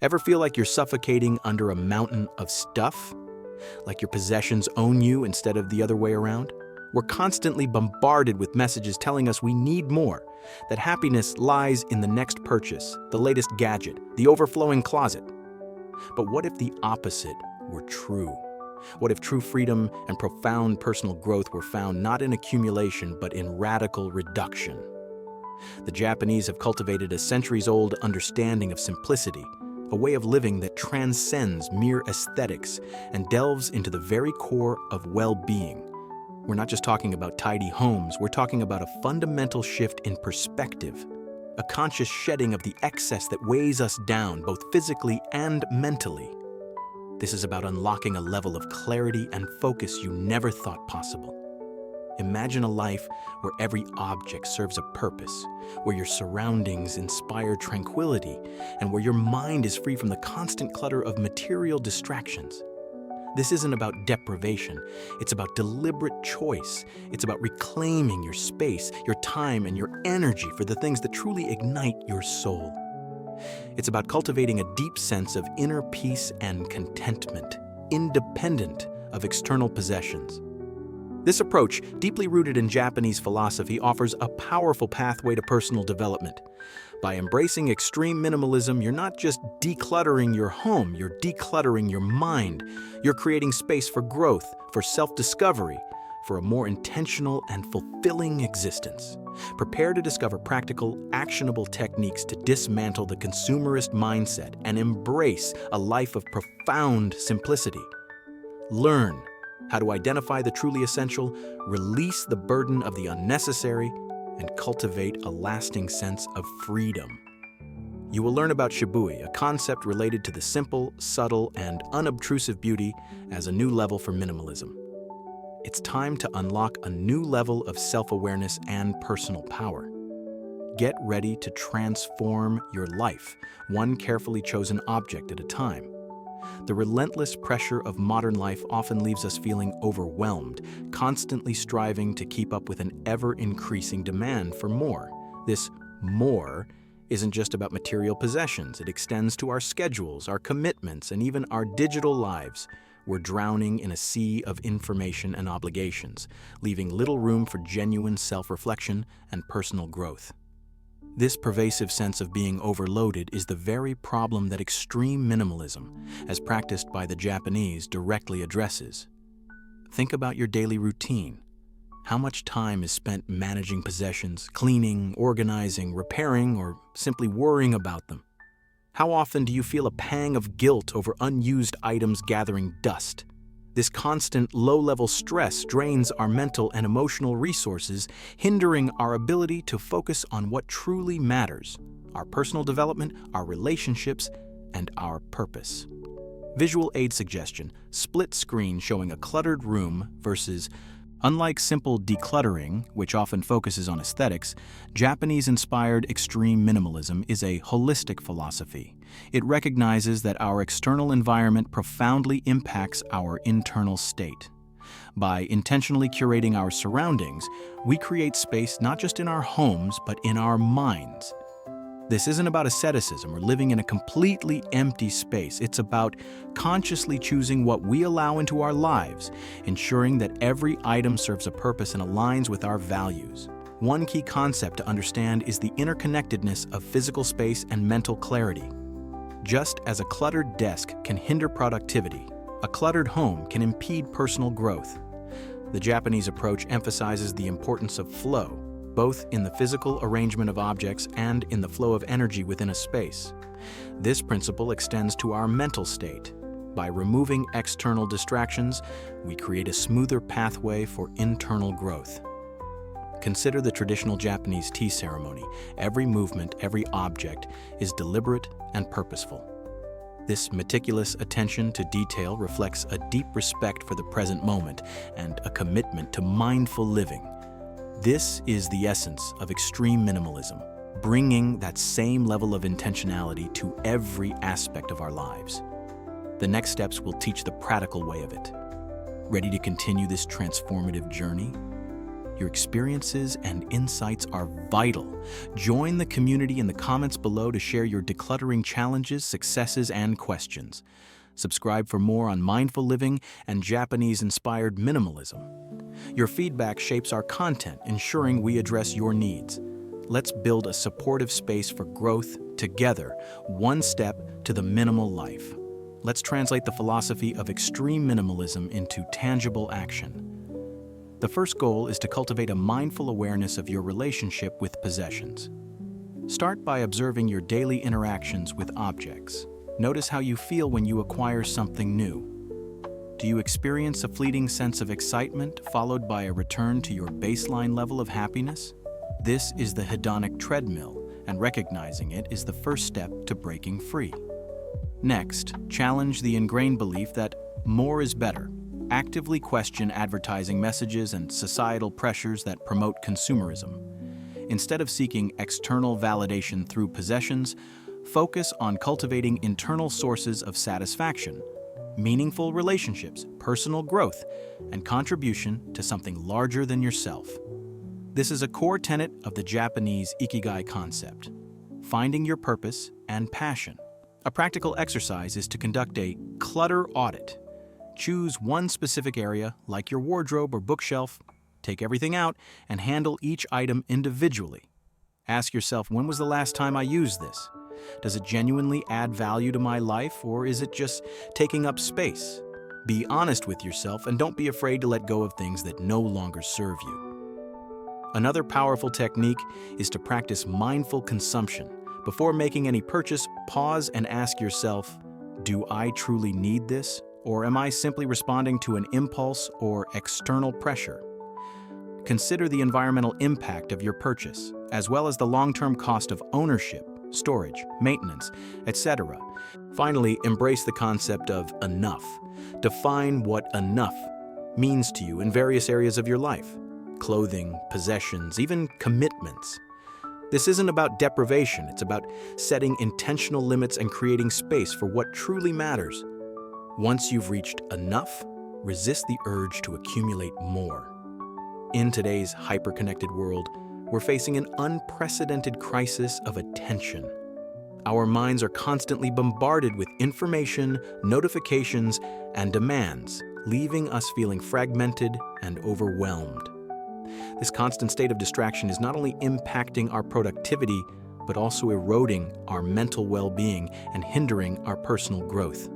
Ever feel like you're suffocating under a mountain of stuff? Like your possessions own you instead of the other way around? We're constantly bombarded with messages telling us we need more, that happiness lies in the next purchase, the latest gadget, the overflowing closet. But what if the opposite were true? What if true freedom and profound personal growth were found not in accumulation but in radical reduction? The Japanese have cultivated a centuries-old understanding of simplicity, a way of living that transcends mere aesthetics and delves into the very core of well-being. We're not just talking about tidy homes, we're talking about a fundamental shift in perspective, a conscious shedding of the excess that weighs us down both physically and mentally. This is about unlocking a level of clarity and focus you never thought possible. Imagine a life where every object serves a purpose, where your surroundings inspire tranquility, and where your mind is free from the constant clutter of material distractions. This isn't about deprivation, it's about deliberate choice. It's about reclaiming your space, your time, and your energy for the things that truly ignite your soul. It's about cultivating a deep sense of inner peace and contentment, independent of external possessions. This approach, deeply rooted in Japanese philosophy, offers a powerful pathway to personal development. By embracing extreme minimalism, you're not just decluttering your home, you're decluttering your mind. You're creating space for growth, for self-discovery, for a more intentional and fulfilling existence. Prepare to discover practical, actionable techniques to dismantle the consumerist mindset and embrace a life of profound simplicity. Learn how to identify the truly essential, release the burden of the unnecessary, and cultivate a lasting sense of freedom. You will learn about shibui, a concept related to the simple, subtle, and unobtrusive beauty as a new level for minimalism. It's time to unlock a new level of self-awareness and personal power. Get ready to transform your life, one carefully chosen object at a time. The relentless pressure of modern life often leaves us feeling overwhelmed, constantly striving to keep up with an ever-increasing demand for more. This more isn't just about material possessions. It extends to our schedules, our commitments, and even our digital lives. We're drowning in a sea of information and obligations, leaving little room for genuine self-reflection and personal growth. This pervasive sense of being overloaded is the very problem that extreme minimalism, as practiced by the Japanese, directly addresses. Think about your daily routine. How much time is spent managing possessions, cleaning, organizing, repairing, or simply worrying about them? How often do you feel a pang of guilt over unused items gathering dust? This constant low-level stress drains our mental and emotional resources, hindering our ability to focus on what truly matters: our personal development, our relationships, and our purpose. Visual aid suggestion: split screen showing a cluttered room versus. Unlike simple decluttering, which often focuses on aesthetics, Japanese-inspired extreme minimalism is a holistic philosophy. It recognizes that our external environment profoundly impacts our internal state. By intentionally curating our surroundings, we create space not just in our homes, but in our minds. This isn't about asceticism or living in a completely empty space. It's about consciously choosing what we allow into our lives, ensuring that every item serves a purpose and aligns with our values. One key concept to understand is the interconnectedness of physical space and mental clarity. Just as a cluttered desk can hinder productivity, a cluttered home can impede personal growth. The Japanese approach emphasizes the importance of flow, both in the physical arrangement of objects and in the flow of energy within a space. This principle extends to our mental state. By removing external distractions, we create a smoother pathway for internal growth. Consider the traditional Japanese tea ceremony. Every movement, every object is deliberate and purposeful. This meticulous attention to detail reflects a deep respect for the present moment and a commitment to mindful living. This is the essence of extreme minimalism, bringing that same level of intentionality to every aspect of our lives. The next steps will teach the practical way of it. Ready to continue this transformative journey? Your experiences and insights are vital. Join the community in the comments below to share your decluttering challenges, successes, and questions. Subscribe for more on mindful living and Japanese-inspired minimalism. Your feedback shapes our content, ensuring we address your needs. Let's build a supportive space for growth together, one step to the minimal life. Let's translate the philosophy of extreme minimalism into tangible action. The first goal is to cultivate a mindful awareness of your relationship with possessions. Start by observing your daily interactions with objects. Notice how you feel when you acquire something new. Do you experience a fleeting sense of excitement followed by a return to your baseline level of happiness? This is the hedonic treadmill, and recognizing it is the first step to breaking free. Next, challenge the ingrained belief that more is better. Actively question advertising messages and societal pressures that promote consumerism. Instead of seeking external validation through possessions, focus on cultivating internal sources of satisfaction, meaningful relationships, personal growth, and contribution to something larger than yourself. This is a core tenet of the Japanese Ikigai concept, finding your purpose and passion. A practical exercise is to conduct a clutter audit. Choose one specific area, like your wardrobe or bookshelf, take everything out, and handle each item individually. Ask yourself, when was the last time I used this? Does it genuinely add value to my life, or is it just taking up space? Be honest with yourself and don't be afraid to let go of things that no longer serve you. Another powerful technique is to practice mindful consumption. Before making any purchase, pause and ask yourself, do I truly need this, or am I simply responding to an impulse or external pressure? Consider the environmental impact of your purchase, as well as the long-term cost of ownership, storage, maintenance, etc. Finally, embrace the concept of enough. Define what enough means to you in various areas of your life: clothing, possessions, even commitments. This isn't about deprivation, it's about setting intentional limits and creating space for what truly matters. Once you've reached enough, resist the urge to accumulate more. In today's hyper-connected world, we're facing an unprecedented crisis of attention. Our minds are constantly bombarded with information, notifications, and demands, leaving us feeling fragmented and overwhelmed. This constant state of distraction is not only impacting our productivity, but also eroding our mental well-being and hindering our personal growth.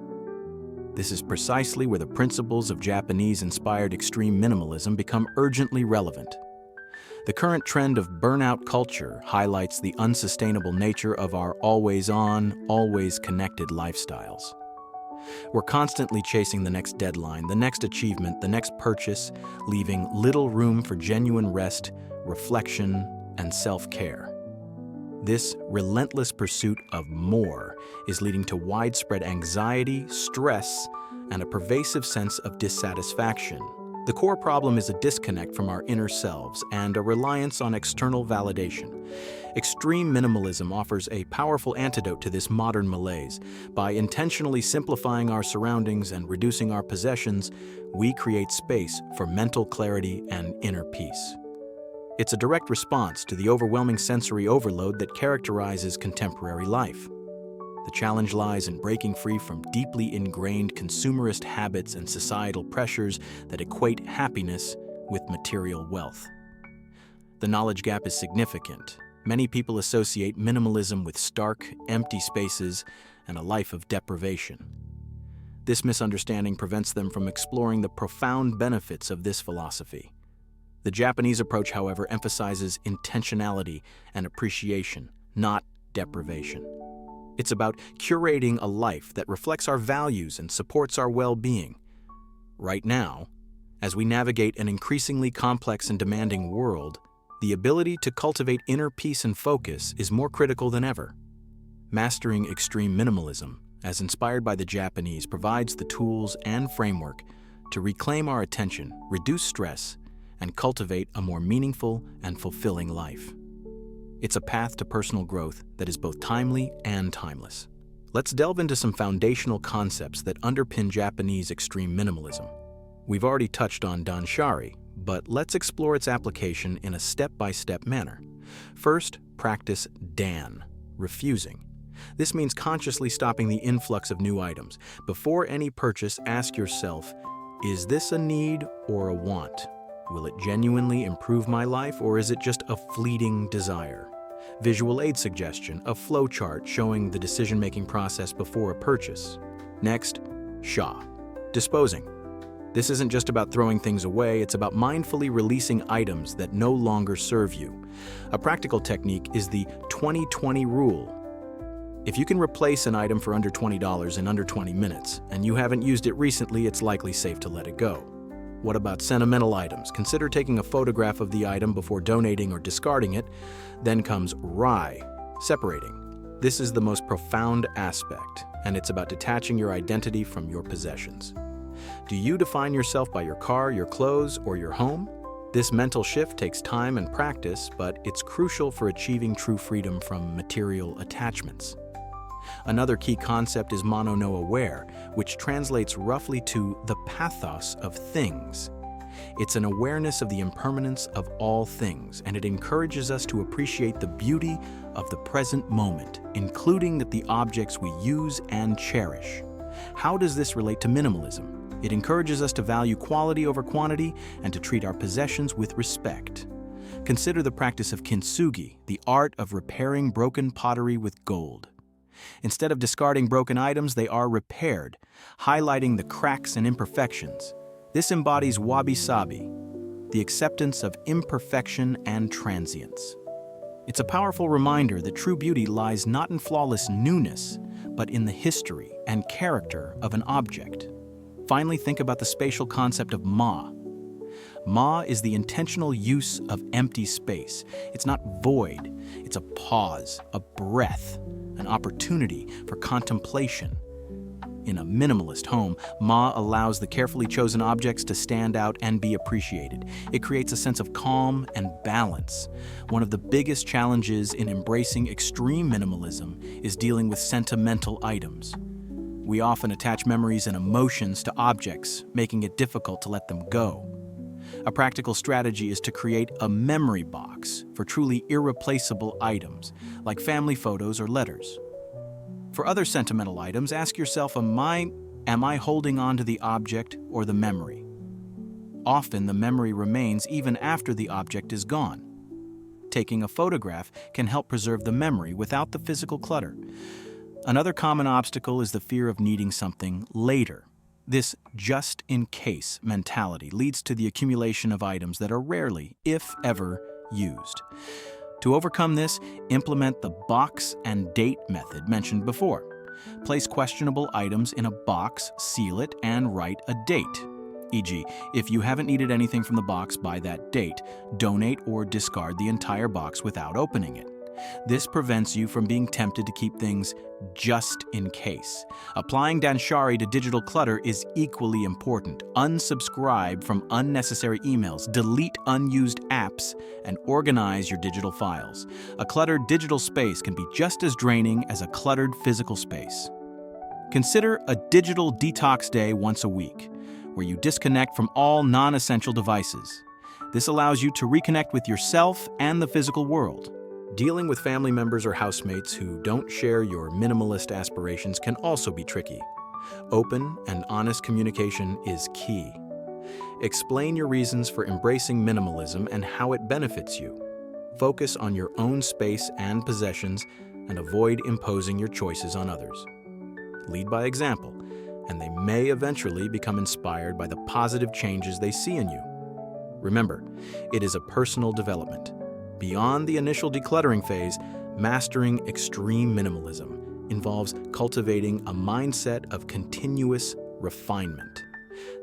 This is precisely where the principles of Japanese-inspired extreme minimalism become urgently relevant. The current trend of burnout culture highlights the unsustainable nature of our always-on, always-connected lifestyles. We're constantly chasing the next deadline, the next achievement, the next purchase, leaving little room for genuine rest, reflection, and self-care. This relentless pursuit of more is leading to widespread anxiety, stress, and a pervasive sense of dissatisfaction. The core problem is a disconnect from our inner selves and a reliance on external validation. Extreme minimalism offers a powerful antidote to this modern malaise. By intentionally simplifying our surroundings and reducing our possessions, we create space for mental clarity and inner peace. It's a direct response to the overwhelming sensory overload that characterizes contemporary life. The challenge lies in breaking free from deeply ingrained consumerist habits and societal pressures that equate happiness with material wealth. The knowledge gap is significant. Many people associate minimalism with stark, empty spaces and a life of deprivation. This misunderstanding prevents them from exploring the profound benefits of this philosophy. The Japanese approach, however, emphasizes intentionality and appreciation, not deprivation. It's about curating a life that reflects our values and supports our well-being. Right now, as we navigate an increasingly complex and demanding world, the ability to cultivate inner peace and focus is more critical than ever. Mastering extreme minimalism, as inspired by the Japanese, provides the tools and framework to reclaim our attention, reduce stress, and cultivate a more meaningful and fulfilling life. It's a path to personal growth that is both timely and timeless. Let's delve into some foundational concepts that underpin Japanese extreme minimalism. We've already touched on Danshari, but let's explore its application in a step-by-step manner. First, practice DAN, refusing. This means consciously stopping the influx of new items. Before any purchase, ask yourself, is this a need or a want? Will it genuinely improve my life, or is it just a fleeting desire? Visual aid suggestion, a flowchart showing the decision-making process before a purchase. Next, SHA, disposing. This isn't just about throwing things away, it's about mindfully releasing items that no longer serve you. A practical technique is the 20-20 rule. If you can replace an item for under $20 in under 20 minutes, and you haven't used it recently, it's likely safe to let it go. What about sentimental items? Consider taking a photograph of the item before donating or discarding it. Then comes RI, separating. This is the most profound aspect, and it's about detaching your identity from your possessions. Do you define yourself by your car, your clothes, or your home? This mental shift takes time and practice, but it's crucial for achieving true freedom from material attachments. Another key concept is mono-no-aware, which translates roughly to the pathos of things. It's an awareness of the impermanence of all things, and it encourages us to appreciate the beauty of the present moment, including the objects we use and cherish. How does this relate to minimalism? It encourages us to value quality over quantity and to treat our possessions with respect. Consider the practice of kintsugi, the art of repairing broken pottery with gold. Instead of discarding broken items, they are repaired, highlighting the cracks and imperfections. This embodies Wabi-Sabi, the acceptance of imperfection and transience. It's a powerful reminder that true beauty lies not in flawless newness, but in the history and character of an object. Finally, think about the spatial concept of Ma. Ma is the intentional use of empty space. It's not void, it's a pause, a breath, an opportunity for contemplation. In a minimalist home, Ma allows the carefully chosen objects to stand out and be appreciated. It creates a sense of calm and balance. One of the biggest challenges in embracing extreme minimalism is dealing with sentimental items. We often attach memories and emotions to objects, making it difficult to let them go. A practical strategy is to create a memory box for truly irreplaceable items, like family photos or letters. For other sentimental items, ask yourself, am I holding on to the object or the memory? Often, the memory remains even after the object is gone. Taking a photograph can help preserve the memory without the physical clutter. Another common obstacle is the fear of needing something later. This just-in-case mentality leads to the accumulation of items that are rarely, if ever, used. To overcome this, implement the box and date method mentioned before. Place questionable items in a box, seal it, and write a date. E.g., if you haven't needed anything from the box by that date, donate or discard the entire box without opening it. This prevents you from being tempted to keep things just in case. Applying Danshari to digital clutter is equally important. Unsubscribe from unnecessary emails, delete unused apps, and organize your digital files. A cluttered digital space can be just as draining as a cluttered physical space. Consider a digital detox day once a week, where you disconnect from all non-essential devices. This allows you to reconnect with yourself and the physical world. Dealing with family members or housemates who don't share your minimalist aspirations can also be tricky. Open and honest communication is key. Explain your reasons for embracing minimalism and how it benefits you. Focus on your own space and possessions and avoid imposing your choices on others. Lead by example, and they may eventually become inspired by the positive changes they see in you. Remember, it is a personal development. Beyond the initial decluttering phase, mastering extreme minimalism involves cultivating a mindset of continuous refinement.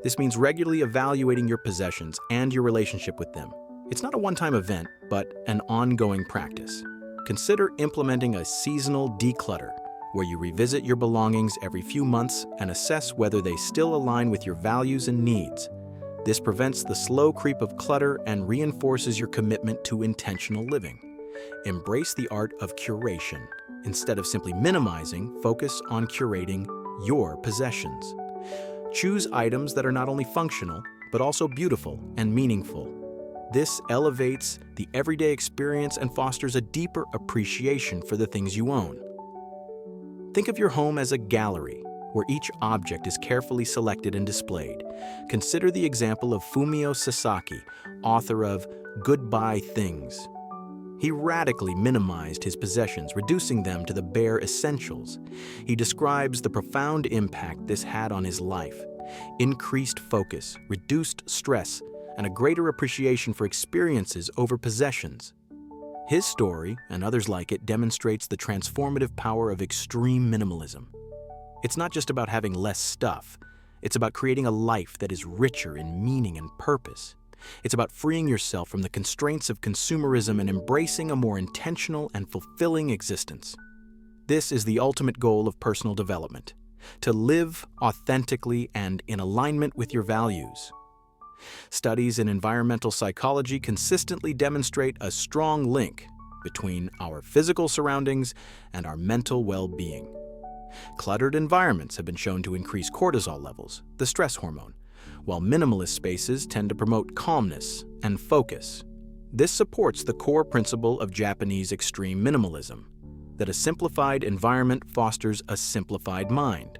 This means regularly evaluating your possessions and your relationship with them. It's not a one-time event, but an ongoing practice. Consider implementing a seasonal declutter, where you revisit your belongings every few months and assess whether they still align with your values and needs. This prevents the slow creep of clutter and reinforces your commitment to intentional living. Embrace the art of curation. Instead of simply minimizing, focus on curating your possessions. Choose items that are not only functional, but but also beautiful and meaningful. This elevates the everyday experience and fosters a deeper appreciation for the things you own. Think of your home as a gallery, where each object is carefully selected and displayed. Consider the example of Fumio Sasaki, author of Goodbye Things. He radically minimized his possessions, reducing them to the bare essentials. He describes the profound impact this had on his life: increased focus, reduced stress, and a greater appreciation for experiences over possessions. His story, and others like it, demonstrates the transformative power of extreme minimalism. It's not just about having less stuff. It's about creating a life that is richer in meaning and purpose. It's about freeing yourself from the constraints of consumerism and embracing a more intentional and fulfilling existence. This is the ultimate goal of personal development: to live authentically and in alignment with your values. Studies in environmental psychology consistently demonstrate a strong link between our physical surroundings and our mental well-being. Cluttered environments have been shown to increase cortisol levels, the stress hormone, while minimalist spaces tend to promote calmness and focus. This supports the core principle of Japanese extreme minimalism, that a simplified environment fosters a simplified mind.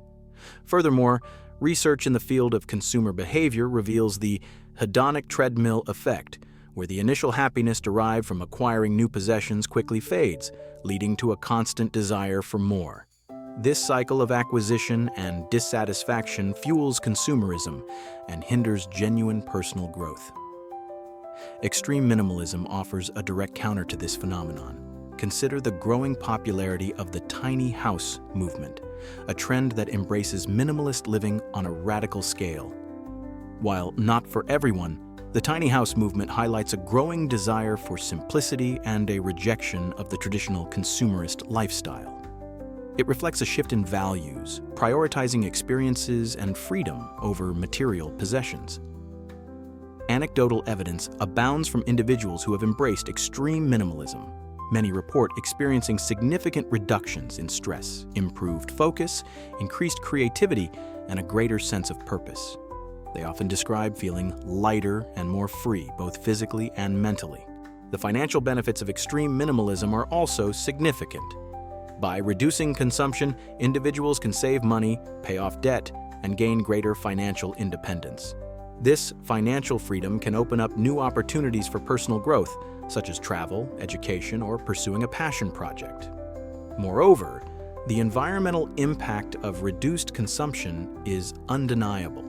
Furthermore, research in the field of consumer behavior reveals the hedonic treadmill effect, where the initial happiness derived from acquiring new possessions quickly fades, leading to a constant desire for more. This cycle of acquisition and dissatisfaction fuels consumerism and hinders genuine personal growth. Extreme minimalism offers a direct counter to this phenomenon. Consider the growing popularity of the tiny house movement, a trend that embraces minimalist living on a radical scale. While not for everyone, the tiny house movement highlights a growing desire for simplicity and a rejection of the traditional consumerist lifestyle. It reflects a shift in values, prioritizing experiences and freedom over material possessions. Anecdotal evidence abounds from individuals who have embraced extreme minimalism. Many report experiencing significant reductions in stress, improved focus, increased creativity, and a greater sense of purpose. They often describe feeling lighter and more free, both physically and mentally. The financial benefits of extreme minimalism are also significant. By reducing consumption, individuals can save money, pay off debt, and gain greater financial independence. This financial freedom can open up new opportunities for personal growth, such as travel, education, or pursuing a passion project. Moreover, the environmental impact of reduced consumption is undeniable.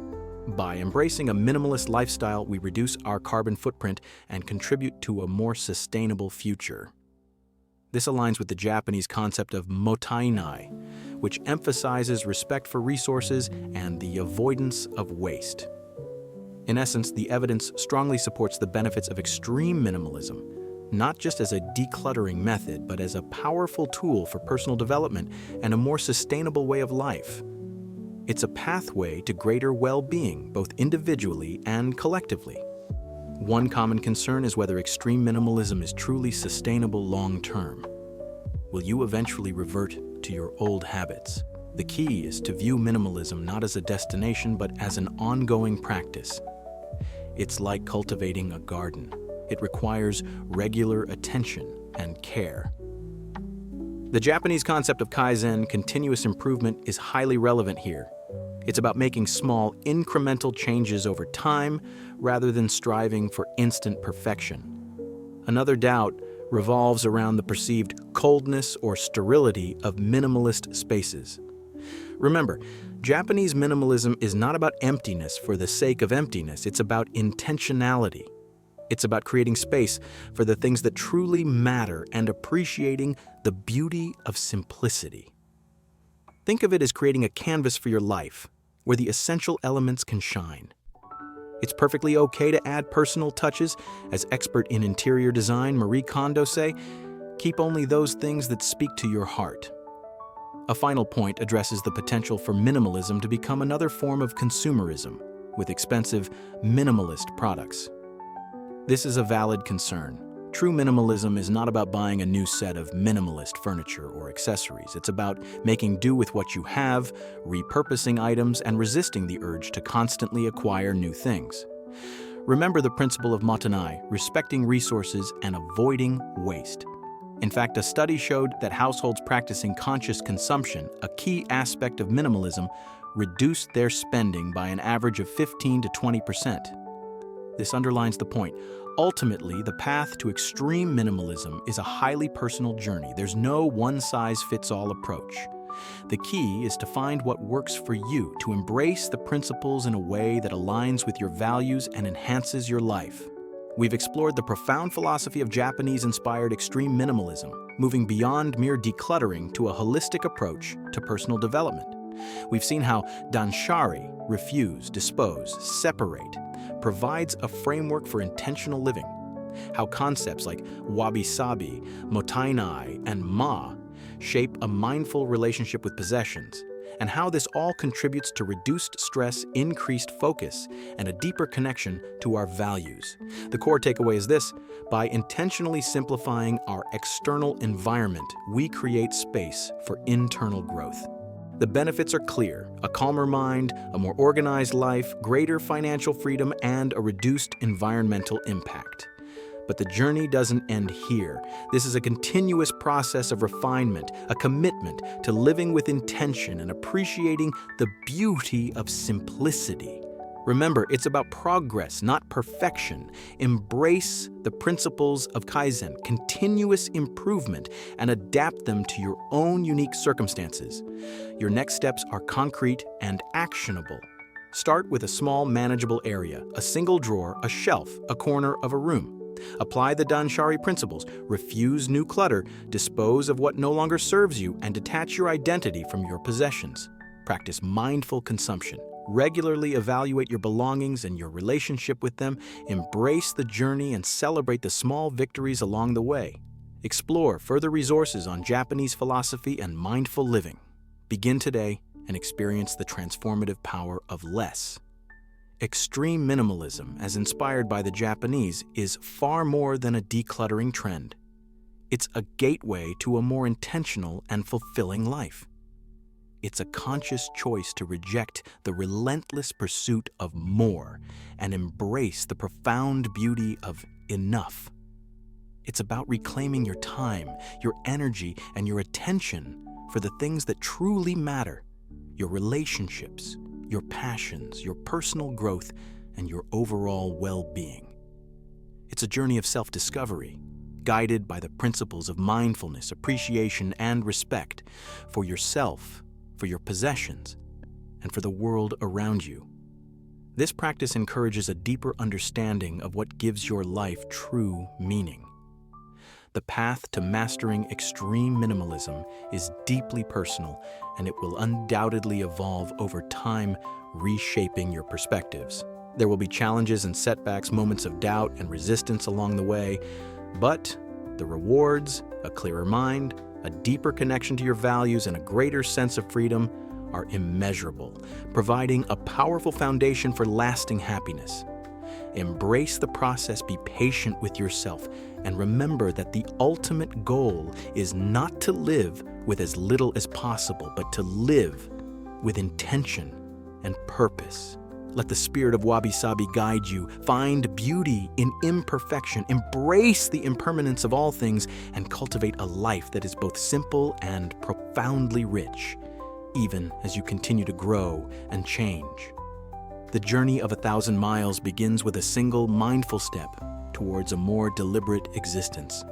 By embracing a minimalist lifestyle, we reduce our carbon footprint and contribute to a more sustainable future. This aligns with the Japanese concept of Mottainai, which emphasizes respect for resources and the avoidance of waste. In essence, the evidence strongly supports the benefits of extreme minimalism, not just as a decluttering method, but as a powerful tool for personal development and a more sustainable way of life. It's a pathway to greater well-being, both individually and collectively. One common concern is whether extreme minimalism is truly sustainable long-term. Will you eventually revert to your old habits? The key is to view minimalism not as a destination, but as an ongoing practice. It's like cultivating a garden. It requires regular attention and care. The Japanese concept of Kaizen, continuous improvement, is highly relevant here. It's about making small, incremental changes over time rather than striving for instant perfection. Another doubt revolves around the perceived coldness or sterility of minimalist spaces. Remember, Japanese minimalism is not about emptiness for the sake of emptiness. It's about intentionality. It's about creating space for the things that truly matter and appreciating the beauty of simplicity. Think of it as creating a canvas for your life, where the essential elements can shine. It's perfectly okay to add personal touches. As expert in interior design Marie Kondo say, keep only those things that speak to your heart. A final point addresses the potential for minimalism to become another form of consumerism, with expensive, minimalist products. This is a valid concern. True minimalism is not about buying a new set of minimalist furniture or accessories. It's about making do with what you have, repurposing items, and resisting the urge to constantly acquire new things. Remember the principle of Mottainai, respecting resources and avoiding waste. In fact, a study showed that households practicing conscious consumption, a key aspect of minimalism, reduced their spending by an average of 15 to 20%. This underlines the point. Ultimately, the path to extreme minimalism is a highly personal journey. There's no one-size-fits-all approach. The key is to find what works for you, to embrace the principles in a way that aligns with your values and enhances your life. We've explored the profound philosophy of Japanese-inspired extreme minimalism, moving beyond mere decluttering to a holistic approach to personal development. We've seen how Danshari, refuse, dispose, separate, provides a framework for intentional living. How concepts like Wabi-Sabi, Mottainai, and Ma shape a mindful relationship with possessions, and how this all contributes to reduced stress, increased focus, and a deeper connection to our values. The core takeaway is this: by intentionally simplifying our external environment, we create space for internal growth. The benefits are clear: a calmer mind, a more organized life, greater financial freedom, and a reduced environmental impact. But the journey doesn't end here. This is a continuous process of refinement, a commitment to living with intention and appreciating the beauty of simplicity. Remember, it's about progress, not perfection. Embrace the principles of Kaizen, continuous improvement, and adapt them to your own unique circumstances. Your next steps are concrete and actionable. Start with a small, manageable area, a single drawer, a shelf, a corner of a room. Apply the Danshari principles: refuse new clutter, dispose of what no longer serves you, and detach your identity from your possessions. Practice mindful consumption. Regularly evaluate your belongings and your relationship with them. Embrace the journey and celebrate the small victories along the way. Explore further resources on Japanese philosophy and mindful living. Begin today and experience the transformative power of less. Extreme minimalism, as inspired by the Japanese, is far more than a decluttering trend. It's a gateway to a more intentional and fulfilling life. It's a conscious choice to reject the relentless pursuit of more and embrace the profound beauty of enough. It's about reclaiming your time, your energy, and your attention for the things that truly matter: your relationships, your passions, your personal growth, and your overall well-being. It's a journey of self-discovery, guided by the principles of mindfulness, appreciation, and respect for yourself, for your possessions, and for the world around you. This practice encourages a deeper understanding of what gives your life true meaning. The path to mastering extreme minimalism is deeply personal, and it will undoubtedly evolve over time, reshaping your perspectives. There will be challenges and setbacks, moments of doubt and resistance along the way, but the rewards, a clearer mind, a deeper connection to your values, and a greater sense of freedom are immeasurable, providing a powerful foundation for lasting happiness. Embrace the process, be patient with yourself, and remember that the ultimate goal is not to live with as little as possible, but to live with intention and purpose. Let the spirit of Wabi-Sabi guide you. Find beauty in imperfection, embrace the impermanence of all things, and cultivate a life that is both simple and profoundly rich, even as you continue to grow and change. The journey of 1,000 miles begins with a single mindful step towards a more deliberate existence.